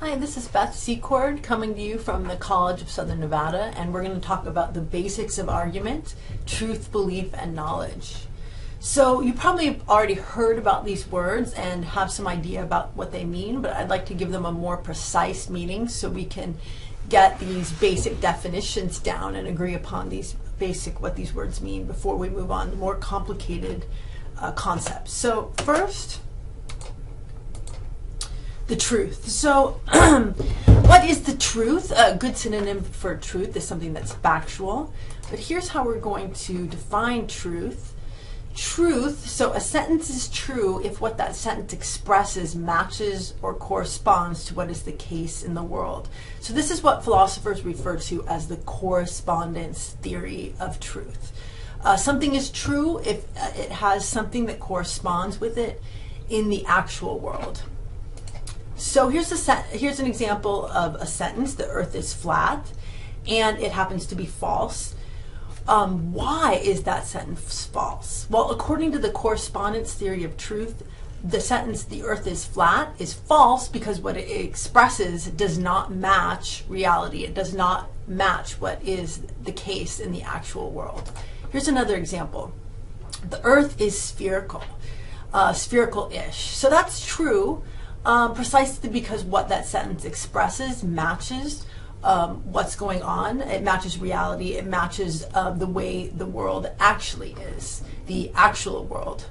Hi, this is Beth Secord coming to you from the College of Southern Nevada, and we're going to talk about the basics of argument, truth, belief, and knowledge. So you probably have already heard about these words and have some idea about what they mean, but I'd like to give them a more precise meaning so we can get these basic definitions down and agree upon these what these words mean before we move on to more complicated concepts. So first, the truth. So what is the truth? A good synonym for truth is something that's factual. But here's how we're going to define truth. Truth, so a sentence is true if what that sentence expresses matches or corresponds to what is the case in the world. So this is what philosophers refer to as the correspondence theory of truth. Something is true if it has something that corresponds with it in the actual world. So here's an example of a sentence: the earth is flat, and it happens to be false. Why is that sentence false? Well, according to the correspondence theory of truth, the sentence "the earth is flat" is false because what it expresses does not match reality. It does not match what is the case in the actual world. Here's another example. The earth is spherical, spherical-ish. So that's true. Precisely because what that sentence expresses matches what's going on. It matches reality. It matches the way the world actually is, the actual world.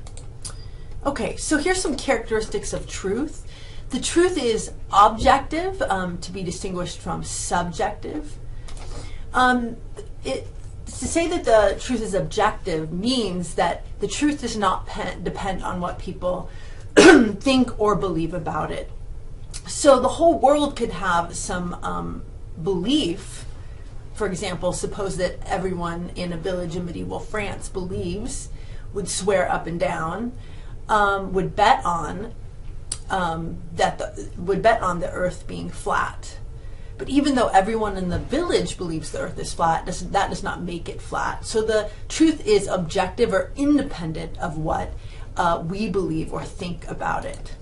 Okay, so here's some characteristics of truth. The truth is objective, to be distinguished from subjective. To say that the truth is objective means that the truth does not depend on what people think or believe about it. So the whole world could have some belief. For example, suppose that everyone in a village in medieval France would swear up and down, would bet on the earth being flat. But even though everyone in the village believes the earth is flat, that does not make it flat. So the truth is objective or independent of what we believe or think about it.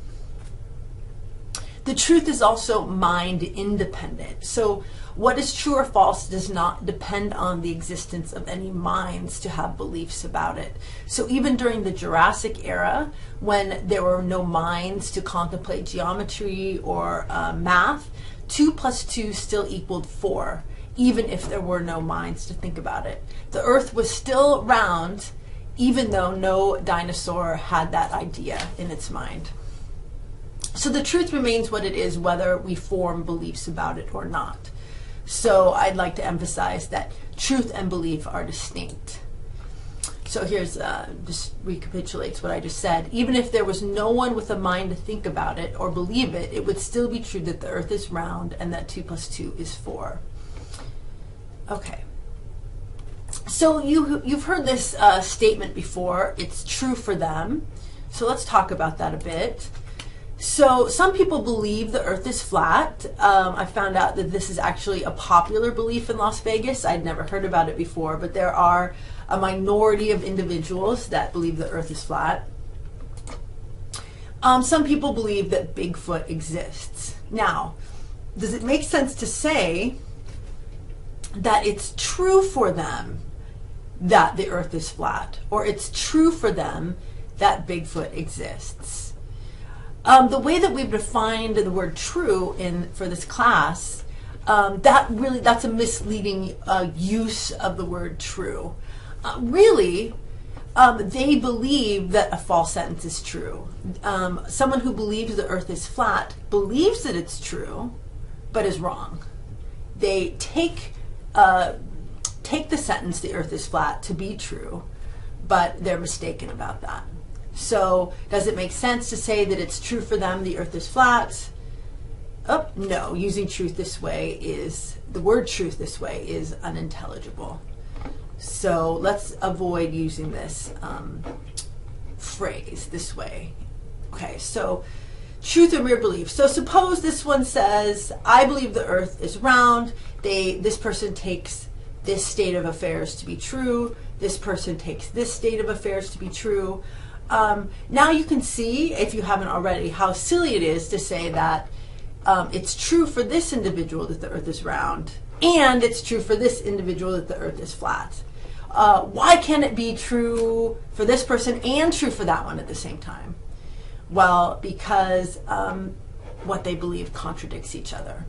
The truth is also mind independent. So what is true or false does not depend on the existence of any minds to have beliefs about it. So even during the Jurassic era, when there were no minds to contemplate geometry or math, 2 plus 2 still equaled 4, even if there were no minds to think about it. The earth was still round, even though no dinosaur had that idea in its mind. So the truth remains what it is, whether we form beliefs about it or not. So I'd like to emphasize that truth and belief are distinct. So here's, just recapitulates what I just said. Even if there was no one with a mind to think about it or believe it, it would still be true that the earth is round and that 2 plus 2 is 4. Okay. So you've heard this statement before. It's true for them. So let's talk about that a bit. So some people believe the earth is flat. I found out that this is actually a popular belief in Las Vegas. I'd never heard about it before, but there are a minority of individuals that believe the earth is flat. Some people believe that Bigfoot exists. Now, does it make sense to say that it's true for them that the earth is flat, or it's true for them that Bigfoot exists? The way that we've defined the word true for this class, that's a misleading use of the word true. Really, they believe that a false sentence is true. Someone who believes the earth is flat believes that it's true, but is wrong. They take the sentence "the earth is flat" to be true, but they're mistaken about that. So does it make sense to say that it's true for them the earth is flat? Oh, no. Using the word truth this way is unintelligible. So let's avoid using this phrase this way. Okay, so truth and mere belief. So suppose this one says, I believe the earth is round. This person takes this state of affairs to be true. This person takes this state of affairs to be true. Now you can see, if you haven't already, how silly it is to say that it's true for this individual that the earth is round, and it's true for this individual that the earth is flat. Why can't it be true for this person and true for that one at the same time? Well, because what they believe contradicts each other.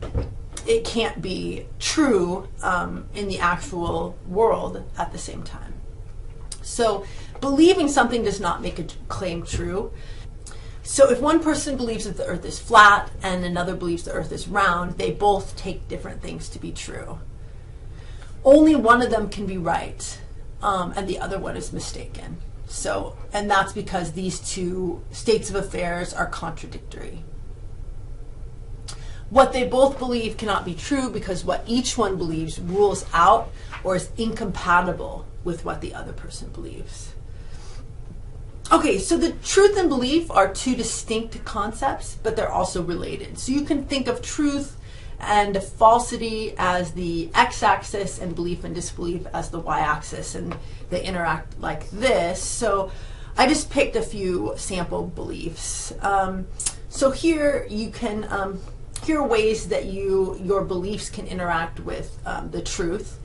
It can't be true in the actual world at the same time. So believing something does not make a claim true. So if one person believes that the earth is flat and another believes the earth is round, they both take different things to be true. Only one of them can be right, and the other one is mistaken. So, and that's because these two states of affairs are contradictory. What they both believe cannot be true because what each one believes rules out or is incompatible with what the other person believes. Okay, so the truth and belief are two distinct concepts, but they're also related. So you can think of truth and falsity as the x-axis and belief and disbelief as the y-axis, and they interact like this. So I just picked a few sample beliefs. So here you can, here are ways that your beliefs can interact with the truth.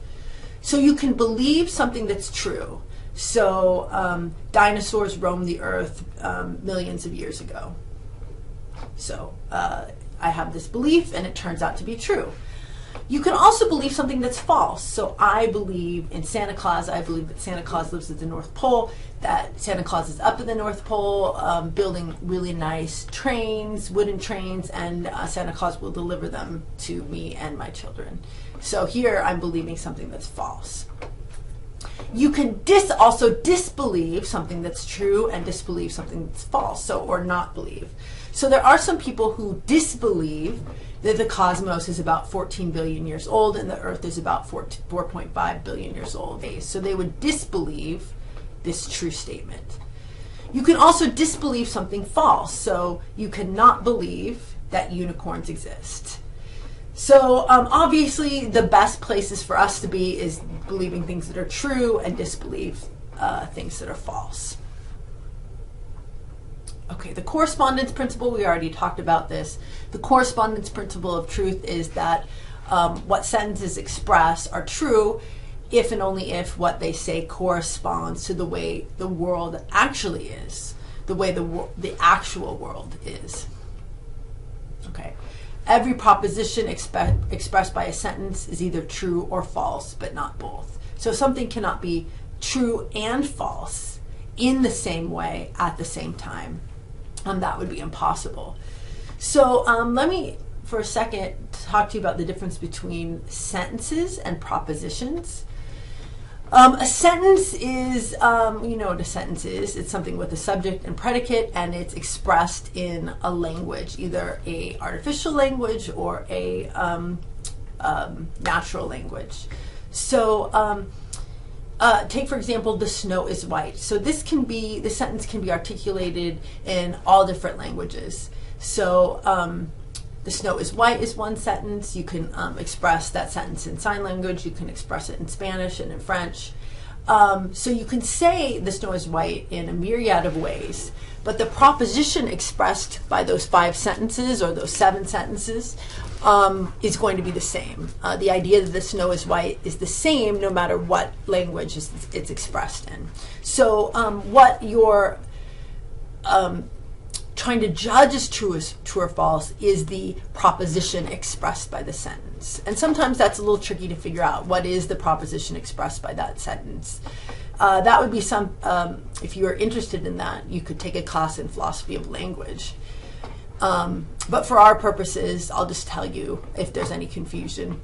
So you can believe something that's true. So dinosaurs roamed the earth millions of years ago. So I have this belief and it turns out to be true. You can also believe something that's false. So I believe in Santa Claus. I believe that Santa Claus lives at the North Pole, that Santa Claus is up at the North Pole building really nice trains, wooden trains, and Santa Claus will deliver them to me and my children. So here I'm believing something that's false. You can also disbelieve something that's true and disbelieve something that's false, so or not believe. So there are some people who disbelieve that the cosmos is about 14 billion years old and the Earth is about 4.5 billion years old. So they would disbelieve this true statement. You can also disbelieve something false. So you cannot believe that unicorns exist. So obviously the best places for us to be is believing things that are true and disbelieve things that are false. Okay, the correspondence principle, we already talked about this. The correspondence principle of truth is that what sentences express are true if and only if what they say corresponds to the way the world actually is, the way the actual world is. Okay. Every proposition expressed by a sentence is either true or false, but not both. So something cannot be true and false in the same way at the same time. That would be impossible. So let me, for a second, talk to you about the difference between sentences and propositions. A sentence is, you know what a sentence is. It's something with a subject and predicate, and it's expressed in a language, either a artificial language or a natural language. So take, for example, the snow is white. So this sentence can be articulated in all different languages. So the snow is white is one sentence. You can express that sentence in sign language. You can express it in Spanish and in French. So you can say the snow is white in a myriad of ways, but the proposition expressed by those 5 sentences or those 7 sentences is going to be the same. The idea that the snow is white is the same no matter what language it's expressed in. So what you're trying to judge as true or false is the proposition expressed by the sentence. And sometimes that's a little tricky to figure out. What is the proposition expressed by that sentence? That would be if you are interested in that, you could take a class in philosophy of language. But for our purposes, I'll just tell you if there's any confusion.